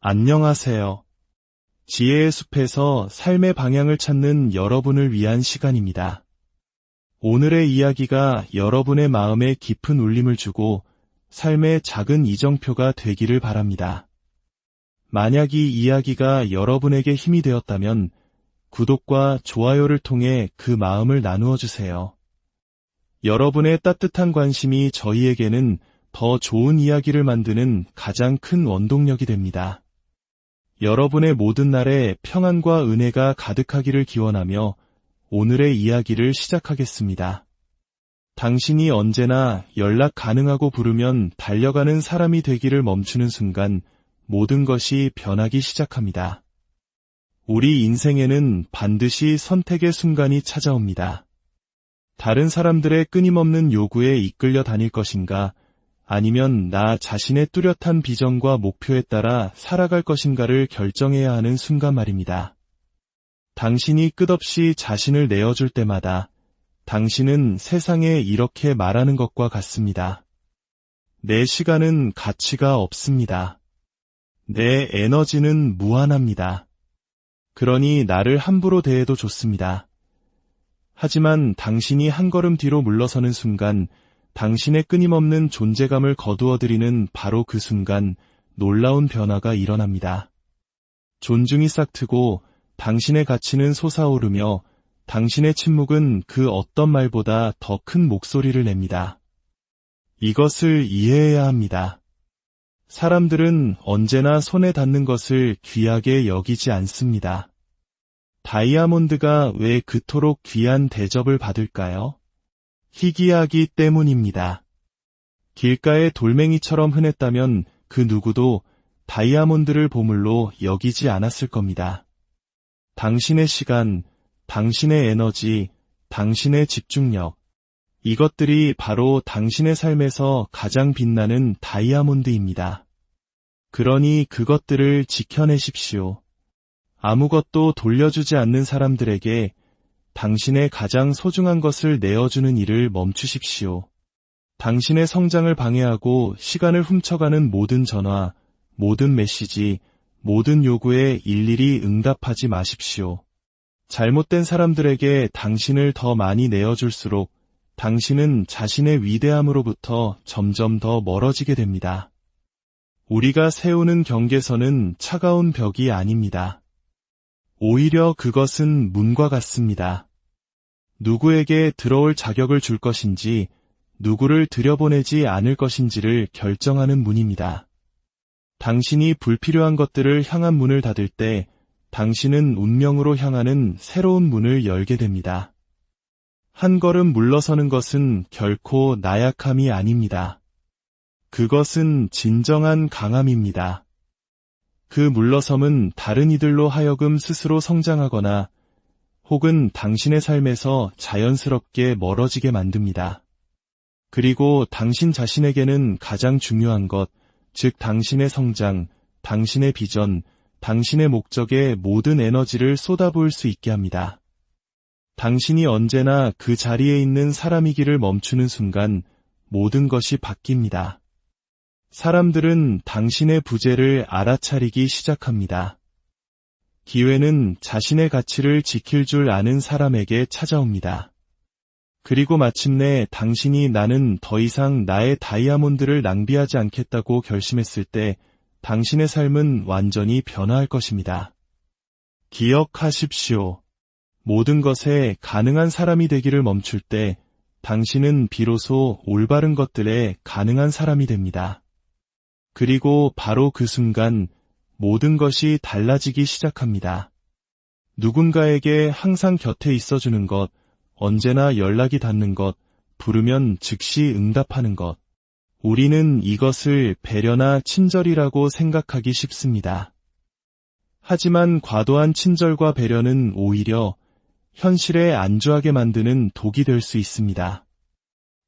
안녕하세요. 지혜의 숲에서 삶의 방향을 찾는 여러분을 위한 시간입니다. 오늘의 이야기가 여러분의 마음에 깊은 울림을 주고 삶의 작은 이정표가 되기를 바랍니다. 만약 이 이야기가 여러분에게 힘이 되었다면 구독과 좋아요를 통해 그 마음을 나누어 주세요. 여러분의 따뜻한 관심이 저희에게는 더 좋은 이야기를 만드는 가장 큰 원동력이 됩니다. 여러분의 모든 날에 평안과 은혜가 가득하기를 기원하며 오늘의 이야기를 시작하겠습니다. 당신이 언제나 연락 가능하고 부르면 달려가는 사람이 되기를 멈추는 순간 모든 것이 변하기 시작합니다. 우리 인생에는 반드시 선택의 순간이 찾아옵니다. 다른 사람들의 끊임없는 요구에 이끌려 다닐 것인가, 아니면 나 자신의 뚜렷한 비전과 목표에 따라 살아갈 것인가를 결정해야 하는 순간 말입니다. 당신이 끝없이 자신을 내어줄 때마다 당신은 세상에 이렇게 말하는 것과 같습니다. 내 시간은 가치가 없습니다. 내 에너지는 무한합니다. 그러니 나를 함부로 대해도 좋습니다. 하지만 당신이 한 걸음 뒤로 물러서는 순간 당신의 끊임없는 존재감을 거두어들이는 바로 그 순간 놀라운 변화가 일어납니다. 존중이 싹트고 당신의 가치는 솟아오르며 당신의 침묵은 그 어떤 말보다 더 큰 목소리를 냅니다. 이것을 이해해야 합니다. 사람들은 언제나 손에 닿는 것을 귀하게 여기지 않습니다. 다이아몬드가 왜 그토록 귀한 대접을 받을까요? 희귀하기 때문입니다. 길가의 돌멩이처럼 흔했다면 그 누구도 다이아몬드를 보물로 여기지 않았을 겁니다. 당신의 시간, 당신의 에너지, 당신의 집중력, 이것들이 바로 당신의 삶에서 가장 빛나는 다이아몬드입니다. 그러니 그것들을 지켜내십시오. 아무것도 돌려주지 않는 사람들에게 당신의 가장 소중한 것을 내어주는 일을 멈추십시오. 당신의 성장을 방해하고 시간을 훔쳐가는 모든 전화, 모든 메시지, 모든 요구에 일일이 응답하지 마십시오. 잘못된 사람들에게 당신을 더 많이 내어줄수록 당신은 자신의 위대함으로부터 점점 더 멀어지게 됩니다. 우리가 세우는 경계선은 차가운 벽이 아닙니다. 오히려 그것은 문과 같습니다. 누구에게 들어올 자격을 줄 것인지, 누구를 들여보내지 않을 것인지를 결정하는 문입니다. 당신이 불필요한 것들을 향한 문을 닫을 때 당신은 운명으로 향하는 새로운 문을 열게 됩니다. 한 걸음 물러서는 것은 결코 나약함이 아닙니다. 그것은 진정한 강함입니다. 그 물러섬은 다른 이들로 하여금 스스로 성장하거나 혹은 당신의 삶에서 자연스럽게 멀어지게 만듭니다. 그리고 당신 자신에게는 가장 중요한 것, 즉 당신의 성장, 당신의 비전, 당신의 목적에 모든 에너지를 쏟아부을 수 있게 합니다. 당신이 언제나 그 자리에 있는 사람이기를 멈추는 순간 모든 것이 바뀝니다. 사람들은 당신의 부재를 알아차리기 시작합니다. 기회는 자신의 가치를 지킬 줄 아는 사람에게 찾아옵니다. 그리고 마침내 당신이 나는 더 이상 나의 다이아몬드를 낭비하지 않겠다고 결심했을 때 당신의 삶은 완전히 변화할 것입니다. 기억하십시오. 모든 것에 가능한 사람이 되기를 멈출 때 당신은 비로소 올바른 것들에 가능한 사람이 됩니다. 그리고 바로 그 순간 모든 것이 달라지기 시작합니다. 누군가에게 항상 곁에 있어주는 것, 언제나 연락이 닿는 것, 부르면 즉시 응답하는 것. 우리는 이것을 배려나 친절이라고 생각하기 쉽습니다. 하지만 과도한 친절과 배려는 오히려 현실에 안주하게 만드는 독이 될 수 있습니다.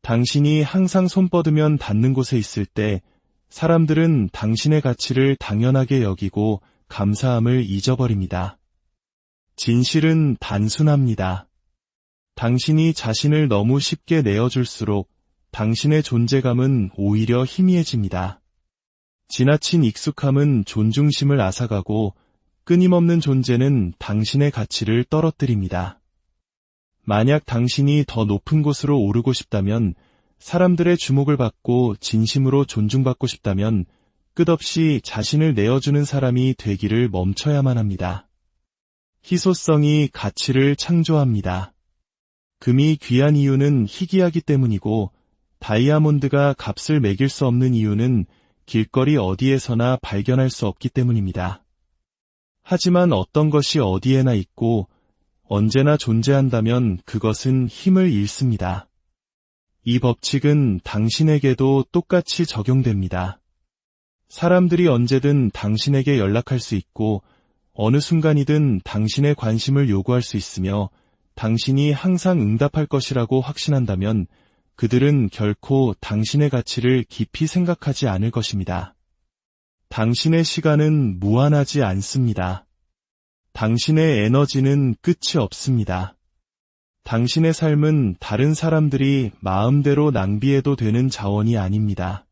당신이 항상 손 뻗으면 닿는 곳에 있을 때 사람들은 당신의 가치를 당연하게 여기고 감사함을 잊어버립니다. 진실은 단순합니다. 당신이 자신을 너무 쉽게 내어줄수록 당신의 존재감은 오히려 희미해집니다. 지나친 익숙함은 존중심을 앗아가고 끊임없는 존재는 당신의 가치를 떨어뜨립니다. 만약 당신이 더 높은 곳으로 오르고 싶다면, 사람들의 주목을 받고 진심으로 존중받고 싶다면 끝없이 자신을 내어주는 사람이 되기를 멈춰야만 합니다. 희소성이 가치를 창조합니다. 금이 귀한 이유는 희귀하기 때문이고, 다이아몬드가 값을 매길 수 없는 이유는 길거리 어디에서나 발견할 수 없기 때문입니다. 하지만 어떤 것이 어디에나 있고 언제나 존재한다면 그것은 힘을 잃습니다. 이 법칙은 당신에게도 똑같이 적용됩니다. 사람들이 언제든 당신에게 연락할 수 있고 어느 순간이든 당신의 관심을 요구할 수 있으며 당신이 항상 응답할 것이라고 확신한다면 그들은 결코 당신의 가치를 깊이 생각하지 않을 것입니다. 당신의 시간은 무한하지 않습니다. 당신의 에너지는 끝이 없습니다. 당신의 삶은 다른 사람들이 마음대로 낭비해도 되는 자원이 아닙니다.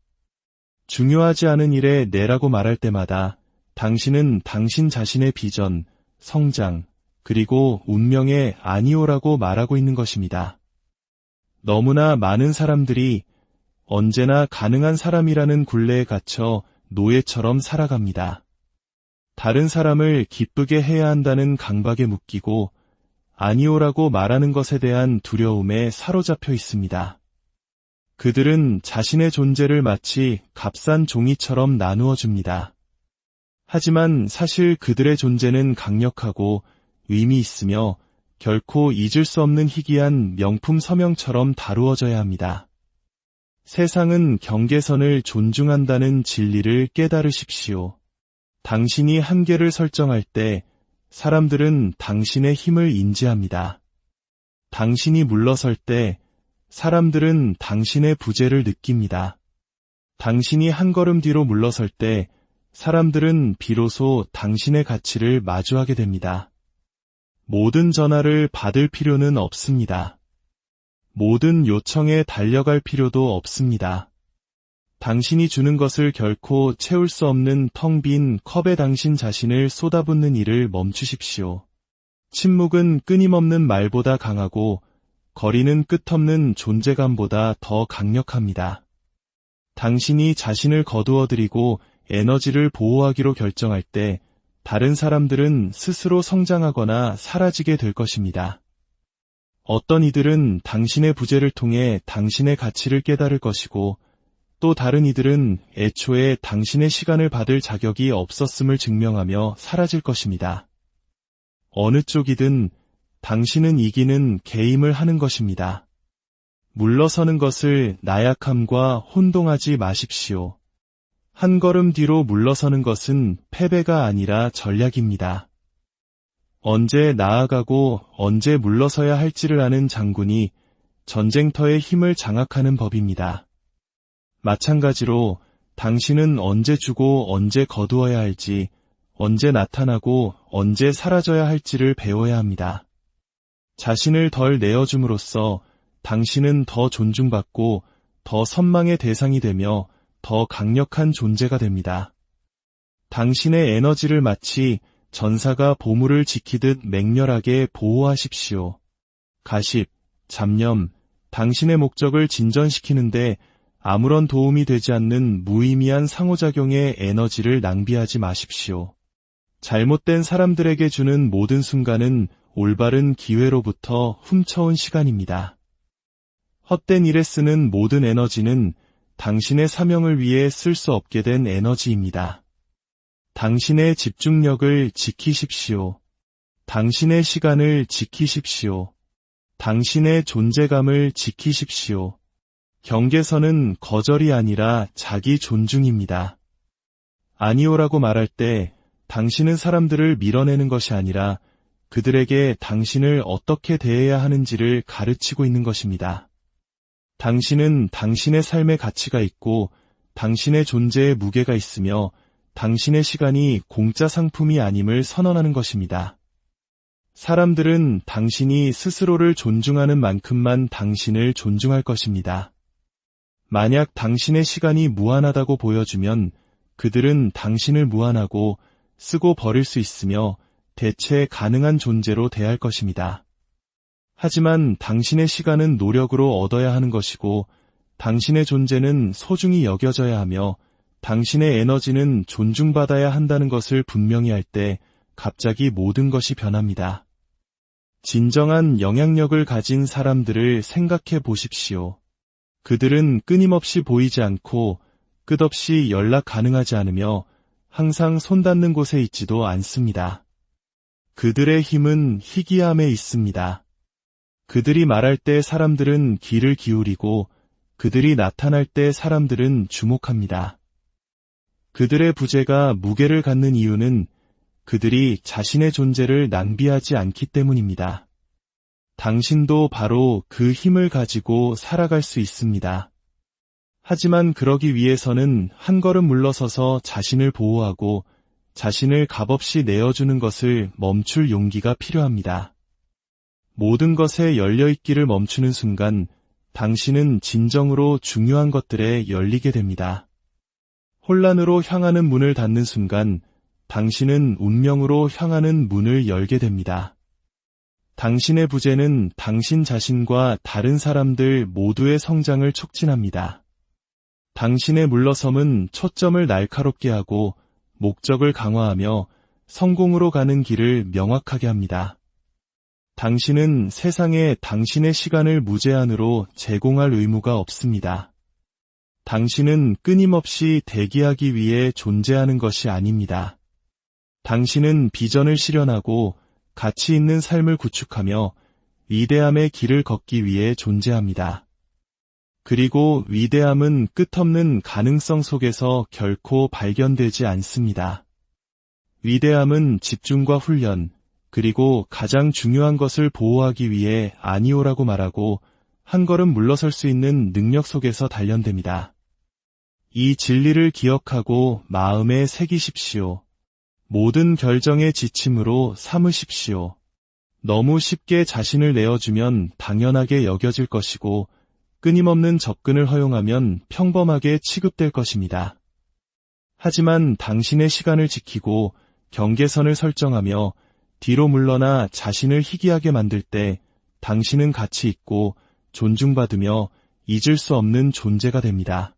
중요하지 않은 일에 네라고 말할 때마다 당신은 당신 자신의 비전, 성장, 그리고 운명에 아니오라고 말하고 있는 것입니다. 너무나 많은 사람들이 언제나 가능한 사람이라는 굴레에 갇혀 노예처럼 살아갑니다. 다른 사람을 기쁘게 해야 한다는 강박에 묶이고 아니오라고 말하는 것에 대한 두려움에 사로잡혀 있습니다. 그들은 자신의 존재를 마치 값싼 종이처럼 나누어 줍니다. 하지만 사실 그들의 존재는 강력하고 의미 있으며 결코 잊을 수 없는 희귀한 명품 서명처럼 다루어져야 합니다. 세상은 경계선을 존중한다는 진리를 깨달으십시오. 당신이 한계를 설정할 때 사람들은 당신의 힘을 인지합니다. 당신이 물러설 때 사람들은 당신의 부재를 느낍니다. 당신이 한 걸음 뒤로 물러설 때 사람들은 비로소 당신의 가치를 마주하게 됩니다. 모든 전화를 받을 필요는 없습니다. 모든 요청에 달려갈 필요도 없습니다. 당신이 주는 것을 결코 채울 수 없는 텅 빈 컵에 당신 자신을 쏟아붓는 일을 멈추십시오. 침묵은 끊임없는 말보다 강하고 거리는 끝없는 존재감보다 더 강력합니다. 당신이 자신을 거두어들이고 에너지를 보호하기로 결정할 때 다른 사람들은 스스로 성장하거나 사라지게 될 것입니다. 어떤 이들은 당신의 부재를 통해 당신의 가치를 깨달을 것이고 또 다른 이들은 애초에 당신의 시간을 받을 자격이 없었음을 증명하며 사라질 것입니다. 어느 쪽이든 당신은 이기는 게임을 하는 것입니다. 물러서는 것을 나약함과 혼동하지 마십시오. 한 걸음 뒤로 물러서는 것은 패배가 아니라 전략입니다. 언제 나아가고 언제 물러서야 할지를 아는 장군이 전쟁터의 힘을 장악하는 법입니다. 마찬가지로 당신은 언제 주고 언제 거두어야 할지, 언제 나타나고 언제 사라져야 할지를 배워야 합니다. 자신을 덜 내어줌으로써 당신은 더 존중받고 더 선망의 대상이 되며 더 강력한 존재가 됩니다. 당신의 에너지를 마치 전사가 보물을 지키듯 맹렬하게 보호하십시오. 가십, 잡념, 당신의 목적을 진전시키는데 아무런 도움이 되지 않는 무의미한 상호작용의 에너지를 낭비하지 마십시오. 잘못된 사람들에게 주는 모든 순간은 올바른 기회로부터 훔쳐온 시간입니다. 헛된 일에 쓰는 모든 에너지는 당신의 사명을 위해 쓸 수 없게 된 에너지입니다. 당신의 집중력을 지키십시오. 당신의 시간을 지키십시오. 당신의 존재감을 지키십시오. 경계선은 거절이 아니라 자기 존중입니다. 아니오라고 말할 때 당신은 사람들을 밀어내는 것이 아니라 그들에게 당신을 어떻게 대해야 하는지를 가르치고 있는 것입니다. 당신은 당신의 삶의 가치가 있고 당신의 존재에 무게가 있으며 당신의 시간이 공짜 상품이 아님을 선언하는 것입니다. 사람들은 당신이 스스로를 존중하는 만큼만 당신을 존중할 것입니다. 만약 당신의 시간이 무한하다고 보여주면 그들은 당신을 무한하고 쓰고 버릴 수 있으며 대체 가능한 존재로 대할 것입니다. 하지만 당신의 시간은 노력으로 얻어야 하는 것이고 당신의 존재는 소중히 여겨져야 하며 당신의 에너지는 존중받아야 한다는 것을 분명히 할 때 갑자기 모든 것이 변합니다. 진정한 영향력을 가진 사람들을 생각해 보십시오. 그들은 끊임없이 보이지 않고 끝없이 연락 가능하지 않으며 항상 손 닿는 곳에 있지도 않습니다. 그들의 힘은 희귀함에 있습니다. 그들이 말할 때 사람들은 귀를 기울이고 그들이 나타날 때 사람들은 주목합니다. 그들의 부재가 무게를 갖는 이유는 그들이 자신의 존재를 낭비하지 않기 때문입니다. 당신도 바로 그 힘을 가지고 살아갈 수 있습니다. 하지만 그러기 위해서는 한 걸음 물러서서 자신을 보호하고 자신을 값없이 내어주는 것을 멈출 용기가 필요합니다. 모든 것에 열려있기를 멈추는 순간 당신은 진정으로 중요한 것들에 열리게 됩니다. 혼란으로 향하는 문을 닫는 순간 당신은 운명으로 향하는 문을 열게 됩니다. 당신의 부재는 당신 자신과 다른 사람들 모두의 성장을 촉진합니다. 당신의 물러섬은 초점을 날카롭게 하고 목적을 강화하며 성공으로 가는 길을 명확하게 합니다. 당신은 세상에 당신의 시간을 무제한으로 제공할 의무가 없습니다. 당신은 끊임없이 대기하기 위해 존재하는 것이 아닙니다. 당신은 비전을 실현하고 가치 있는 삶을 구축하며 위대함의 길을 걷기 위해 존재합니다. 그리고 위대함은 끝없는 가능성 속에서 결코 발견되지 않습니다. 위대함은 집중과 훈련, 그리고 가장 중요한 것을 보호하기 위해 아니오라고 말하고 한 걸음 물러설 수 있는 능력 속에서 단련됩니다. 이 진리를 기억하고 마음에 새기십시오. 모든 결정의 지침으로 삼으십시오. 너무 쉽게 자신을 내어주면 당연하게 여겨질 것이고 끊임없는 접근을 허용하면 평범하게 취급될 것입니다. 하지만 당신의 시간을 지키고 경계선을 설정하며 뒤로 물러나 자신을 희귀하게 만들 때 당신은 가치 있고 존중받으며 잊을 수 없는 존재가 됩니다.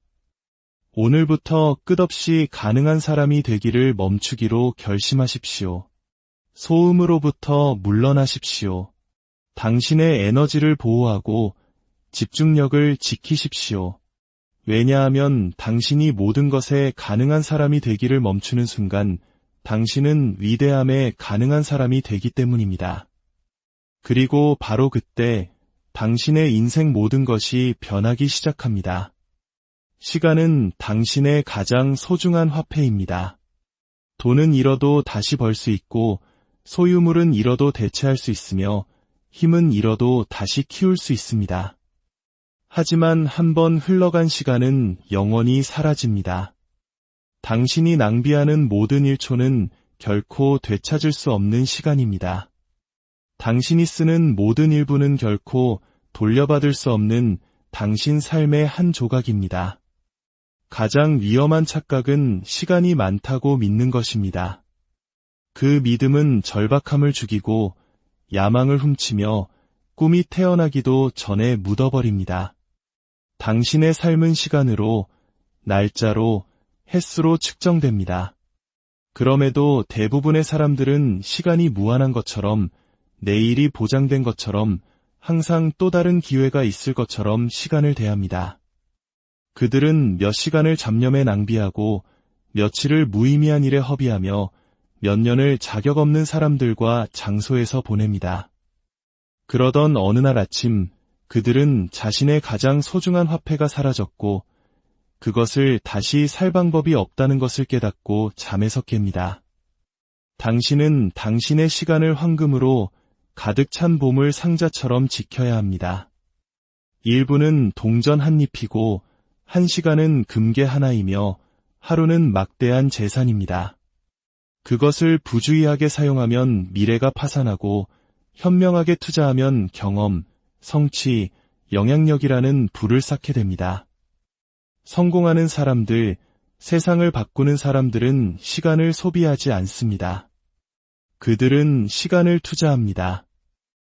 오늘부터 끝없이 가능한 사람이 되기를 멈추기로 결심하십시오. 소음으로부터 물러나십시오. 당신의 에너지를 보호하고 집중력을 지키십시오. 왜냐하면 당신이 모든 것에 가능한 사람이 되기를 멈추는 순간 당신은 위대함에 가능한 사람이 되기 때문입니다. 그리고 바로 그때 당신의 인생 모든 것이 변하기 시작합니다. 시간은 당신의 가장 소중한 화폐입니다. 돈은 잃어도 다시 벌 수 있고 소유물은 잃어도 대체할 수 있으며 힘은 잃어도 다시 키울 수 있습니다. 하지만 한번 흘러간 시간은 영원히 사라집니다. 당신이 낭비하는 모든 1초는 결코 되찾을 수 없는 시간입니다. 당신이 쓰는 모든 일부는 결코 돌려받을 수 없는 당신 삶의 한 조각입니다. 가장 위험한 착각은 시간이 많다고 믿는 것입니다. 그 믿음은 절박함을 죽이고 야망을 훔치며 꿈이 태어나기도 전에 묻어버립니다. 당신의 삶은 시간으로, 날짜로, 횟수로 측정됩니다. 그럼에도 대부분의 사람들은 시간이 무한한 것처럼, 내일이 보장된 것처럼, 항상 또 다른 기회가 있을 것처럼 시간을 대합니다. 그들은 몇 시간을 잡념에 낭비하고 며칠을 무의미한 일에 허비하며 몇 년을 자격 없는 사람들과 장소에서 보냅니다. 그러던 어느 날 아침 그들은 자신의 가장 소중한 화폐가 사라졌고 그것을 다시 살 방법이 없다는 것을 깨닫고 잠에서 깹니다. 당신은 당신의 시간을 황금으로 가득 찬 보물 상자처럼 지켜야 합니다. 1분은 동전 한 잎이고 1시간은 금괴 하나이며 하루는 막대한 재산입니다. 그것을 부주의하게 사용하면 미래가 파산하고 현명하게 투자하면 경험, 성취, 영향력이라는 불을 쌓게 됩니다. 성공하는 사람들, 세상을 바꾸는 사람들은 시간을 소비하지 않습니다. 그들은 시간을 투자합니다.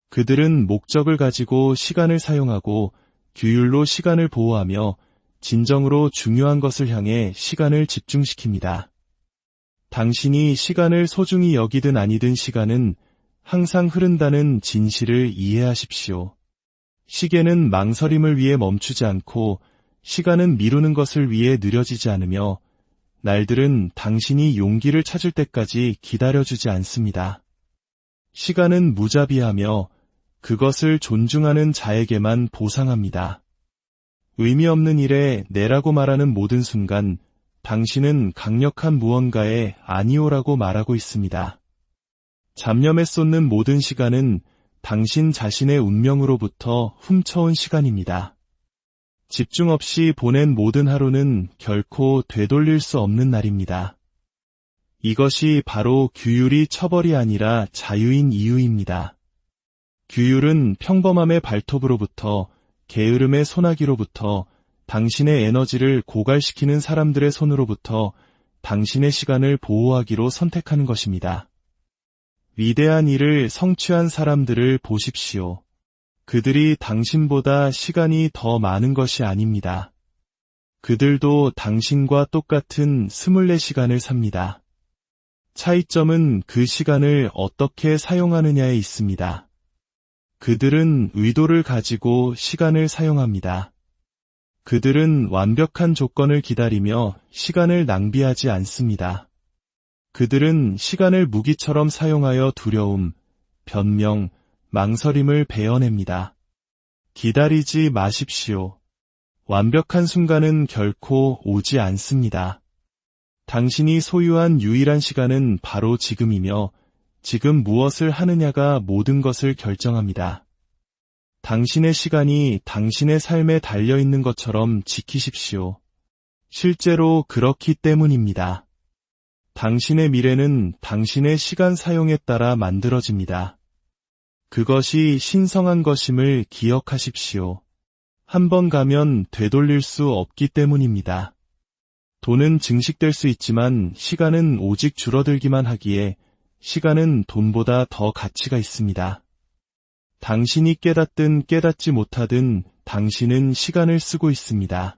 그들은 목적을 가지고 시간을 사용하고 규율로 시간을 보호하며 진정으로 중요한 것을 향해 시간을 집중시킵니다. 당신이 시간을 소중히 여기든 아니든 시간은 항상 흐른다는 진실을 이해하십시오. 시계는 망설임을 위해 멈추지 않고 시간은 미루는 것을 위해 느려지지 않으며 날들은 당신이 용기를 찾을 때까지 기다려주지 않습니다. 시간은 무자비하며 그것을 존중하는 자에게만 보상합니다. 의미 없는 일에 네라고 말하는 모든 순간 당신은 강력한 무언가에 아니오라고 말하고 있습니다. 잡념에 쏟는 모든 시간은 당신 자신의 운명으로부터 훔쳐온 시간입니다. 집중 없이 보낸 모든 하루는 결코 되돌릴 수 없는 날입니다. 이것이 바로 규율이 처벌이 아니라 자유인 이유입니다. 규율은 평범함의 발톱으로부터 게으름의 소나기로부터 당신의 에너지를 고갈시키는 사람들의 손으로부터 당신의 시간을 보호하기로 선택하는 것입니다. 위대한 일을 성취한 사람들을 보십시오. 그들이 당신보다 시간이 더 많은 것이 아닙니다. 그들도 당신과 똑같은 24시간을 삽니다. 차이점은 그 시간을 어떻게 사용하느냐에 있습니다. 그들은 의도를 가지고 시간을 사용합니다. 그들은 완벽한 조건을 기다리며 시간을 낭비하지 않습니다. 그들은 시간을 무기처럼 사용하여 두려움, 변명, 망설임을 베어냅니다. 기다리지 마십시오. 완벽한 순간은 결코 오지 않습니다. 당신이 소유한 유일한 시간은 바로 지금이며 지금 무엇을 하느냐가 모든 것을 결정합니다. 당신의 시간이 당신의 삶에 달려있는 것처럼 지키십시오. 실제로 그렇기 때문입니다. 당신의 미래는 당신의 시간 사용에 따라 만들어집니다. 그것이 신성한 것임을 기억하십시오. 한 번 가면 되돌릴 수 없기 때문입니다. 돈은 증식될 수 있지만 시간은 오직 줄어들기만 하기에 시간은 돈보다 더 가치가 있습니다. 당신이 깨닫든 깨닫지 못하든 당신은 시간을 쓰고 있습니다.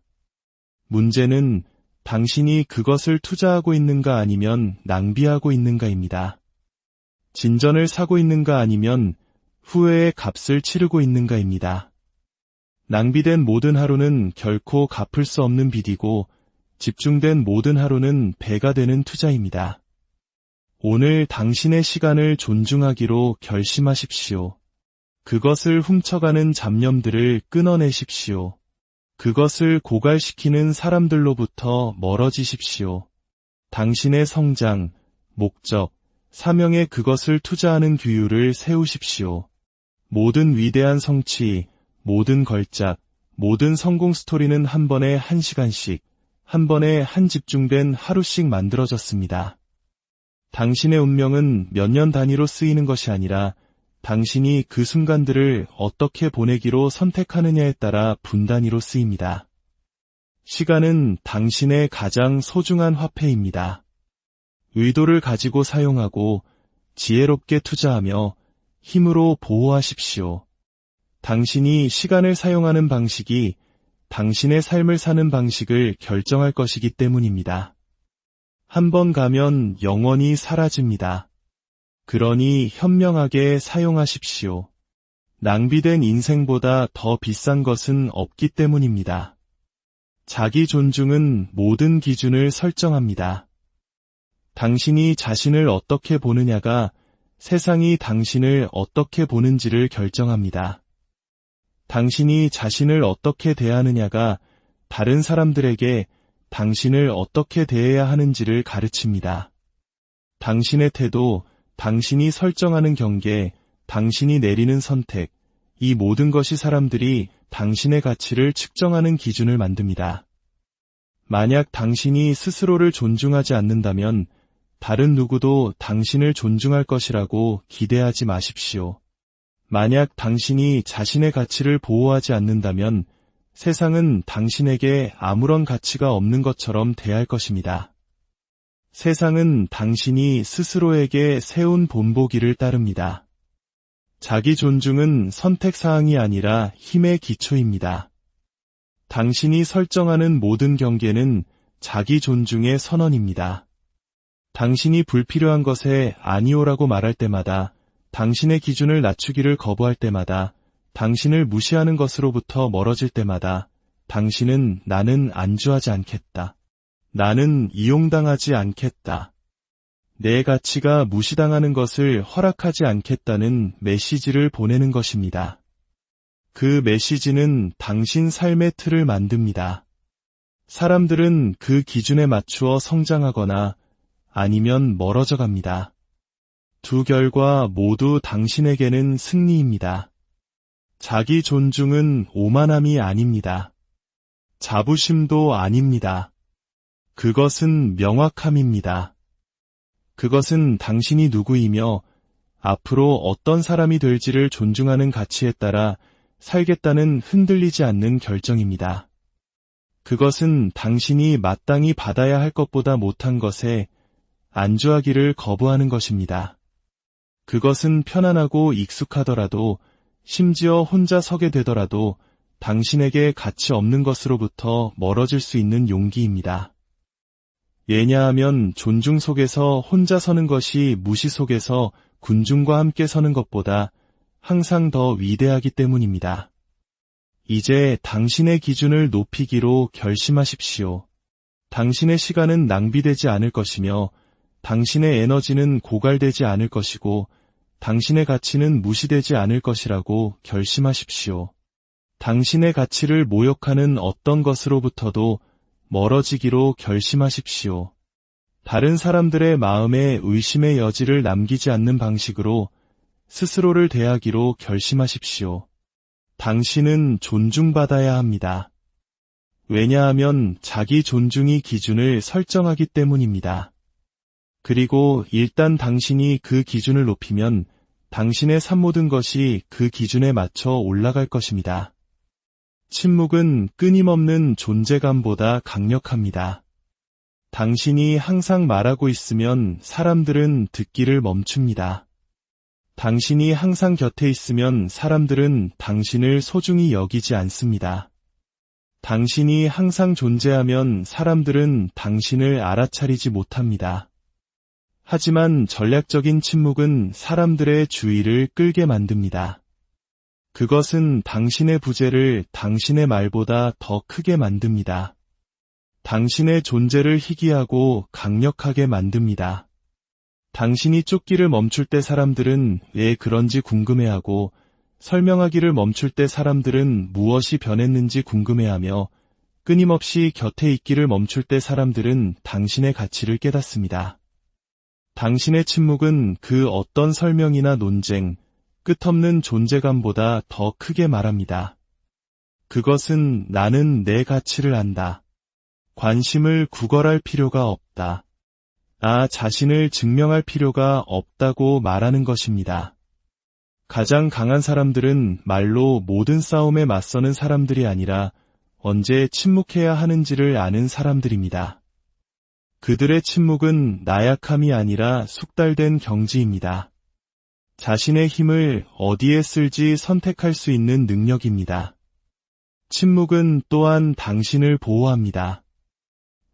문제는 당신이 그것을 투자하고 있는가 아니면 낭비하고 있는가입니다. 진전을 사고 있는가 아니면 후회의 값을 치르고 있는가입니다. 낭비된 모든 하루는 결코 갚을 수 없는 빚이고 집중된 모든 하루는 배가 되는 투자입니다. 오늘 당신의 시간을 존중하기로 결심하십시오. 그것을 훔쳐가는 잡념들을 끊어내십시오. 그것을 고갈시키는 사람들로부터 멀어지십시오. 당신의 성장, 목적, 사명에 그것을 투자하는 규율을 세우십시오. 모든 위대한 성취, 모든 걸작, 모든 성공 스토리는 한 번에 한 시간씩, 한 번에 한 집중된 하루씩 만들어졌습니다. 당신의 운명은 몇 년 단위로 쓰이는 것이 아니라 당신이 그 순간들을 어떻게 보내기로 선택하느냐에 따라 분 단위로 쓰입니다. 시간은 당신의 가장 소중한 화폐입니다. 의도를 가지고 사용하고 지혜롭게 투자하며 힘으로 보호하십시오. 당신이 시간을 사용하는 방식이 당신의 삶을 사는 방식을 결정할 것이기 때문입니다. 한 번 가면 영원히 사라집니다. 그러니 현명하게 사용하십시오. 낭비된 인생보다 더 비싼 것은 없기 때문입니다. 자기 존중은 모든 기준을 설정합니다. 당신이 자신을 어떻게 보느냐가 세상이 당신을 어떻게 보는지를 결정합니다. 당신이 자신을 어떻게 대하느냐가 다른 사람들에게 당신을 어떻게 대해야 하는지를 가르칩니다. 당신의 태도, 당신이 설정하는 경계, 당신이 내리는 선택, 이 모든 것이 사람들이 당신의 가치를 측정하는 기준을 만듭니다. 만약 당신이 스스로를 존중하지 않는다면 다른 누구도 당신을 존중할 것이라고 기대하지 마십시오. 만약 당신이 자신의 가치를 보호하지 않는다면 세상은 당신에게 아무런 가치가 없는 것처럼 대할 것입니다. 세상은 당신이 스스로에게 세운 본보기를 따릅니다. 자기 존중은 선택사항이 아니라 힘의 기초입니다. 당신이 설정하는 모든 경계는 자기 존중의 선언입니다. 당신이 불필요한 것에 아니오라고 말할 때마다, 당신의 기준을 낮추기를 거부할 때마다, 당신을 무시하는 것으로부터 멀어질 때마다, 당신은 나는 안주하지 않겠다. 나는 이용당하지 않겠다. 내 가치가 무시당하는 것을 허락하지 않겠다는 메시지를 보내는 것입니다. 그 메시지는 당신 삶의 틀을 만듭니다. 사람들은 그 기준에 맞추어 성장하거나 아니면 멀어져 갑니다. 두 결과 모두 당신에게는 승리입니다. 자기 존중은 오만함이 아닙니다. 자부심도 아닙니다. 그것은 명확함입니다. 그것은 당신이 누구이며 앞으로 어떤 사람이 될지를 존중하는 가치에 따라 살겠다는 흔들리지 않는 결정입니다. 그것은 당신이 마땅히 받아야 할 것보다 못한 것에 안주하기를 거부하는 것입니다. 그것은 편안하고 익숙하더라도, 심지어 혼자 서게 되더라도 당신에게 가치 없는 것으로부터 멀어질 수 있는 용기입니다. 왜냐하면 존중 속에서 혼자 서는 것이 무시 속에서 군중과 함께 서는 것보다 항상 더 위대하기 때문입니다. 이제 당신의 기준을 높이기로 결심하십시오. 당신의 시간은 낭비되지 않을 것이며 당신의 에너지는 고갈되지 않을 것이고 당신의 가치는 무시되지 않을 것이라고 결심하십시오. 당신의 가치를 모욕하는 어떤 것으로부터도 멀어지기로 결심하십시오. 다른 사람들의 마음에 의심의 여지를 남기지 않는 방식으로 스스로를 대하기로 결심하십시오. 당신은 존중받아야 합니다. 왜냐하면 자기 존중이 기준을 설정하기 때문입니다. 그리고 일단 당신이 그 기준을 높이면 당신의 삶 모든 것이 그 기준에 맞춰 올라갈 것입니다. 침묵은 끊임없는 존재감보다 강력합니다. 당신이 항상 말하고 있으면 사람들은 듣기를 멈춥니다. 당신이 항상 곁에 있으면 사람들은 당신을 소중히 여기지 않습니다. 당신이 항상 존재하면 사람들은 당신을 알아차리지 못합니다. 하지만 전략적인 침묵은 사람들의 주의를 끌게 만듭니다. 그것은 당신의 부재를 당신의 말보다 더 크게 만듭니다. 당신의 존재를 희귀하고 강력하게 만듭니다. 당신이 쫓기를 멈출 때 사람들은 왜 그런지 궁금해하고 설명하기를 멈출 때 사람들은 무엇이 변했는지 궁금해하며 끊임없이 곁에 있기를 멈출 때 사람들은 당신의 가치를 깨닫습니다. 당신의 침묵은 그 어떤 설명이나 논쟁, 끝없는 존재감보다 더 크게 말합니다. 그것은 나는 내 가치를 안다. 관심을 구걸할 필요가 없다. 나 자신을 증명할 필요가 없다고 말하는 것입니다. 가장 강한 사람들은 말로 모든 싸움에 맞서는 사람들이 아니라 언제 침묵해야 하는지를 아는 사람들입니다. 그들의 침묵은 나약함이 아니라 숙달된 경지입니다. 자신의 힘을 어디에 쓸지 선택할 수 있는 능력입니다. 침묵은 또한 당신을 보호합니다.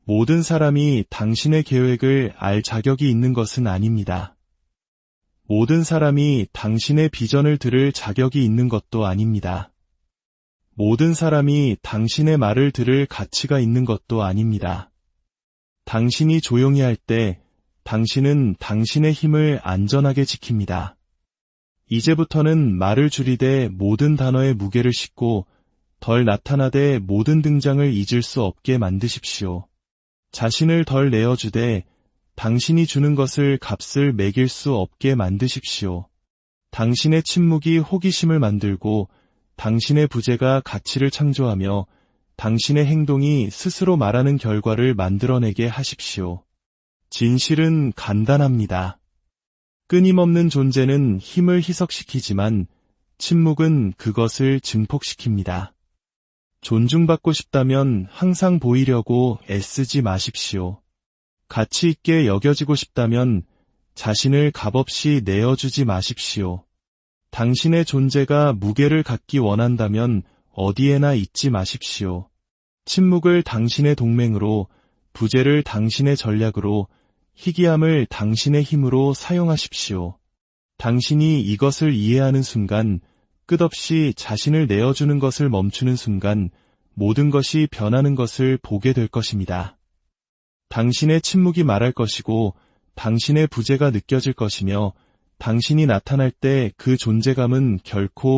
모든 사람이 당신의 계획을 알 자격이 있는 것은 아닙니다. 모든 사람이 당신의 비전을 들을 자격이 있는 것도 아닙니다. 모든 사람이 당신의 말을 들을 가치가 있는 것도 아닙니다. 당신이 조용히 할 때 당신은 당신의 힘을 안전하게 지킵니다. 이제부터는 말을 줄이되 모든 단어의 무게를 싣고 덜 나타나되 모든 등장을 잊을 수 없게 만드십시오. 자신을 덜 내어주되 당신이 주는 것을 값을 매길 수 없게 만드십시오. 당신의 침묵이 호기심을 만들고 당신의 부재가 가치를 창조하며 당신의 행동이 스스로 말하는 결과를 만들어내게 하십시오. 진실은 간단합니다. 끊임없는 존재는 힘을 희석시키지만 침묵은 그것을 증폭시킵니다. 존중받고 싶다면 항상 보이려고 애쓰지 마십시오. 가치 있게 여겨지고 싶다면 자신을 값없이 내어주지 마십시오. 당신의 존재가 무게를 갖기 원한다면 어디에나 있지 마십시오. 침묵을 당신의 동맹으로, 부재를 당신의 전략으로, 희귀함을 당신의 힘으로 사용하십시오. 당신이 이것을 이해하는 순간, 끝없이 자신을 내어주는 것을 멈추는 순간 모든 것이 변하는 것을 보게 될 것입니다. 당신의 침묵이 말할 것이고 당신의 부재가 느껴질 것이며 당신이 나타날 때 그 존재감은 결코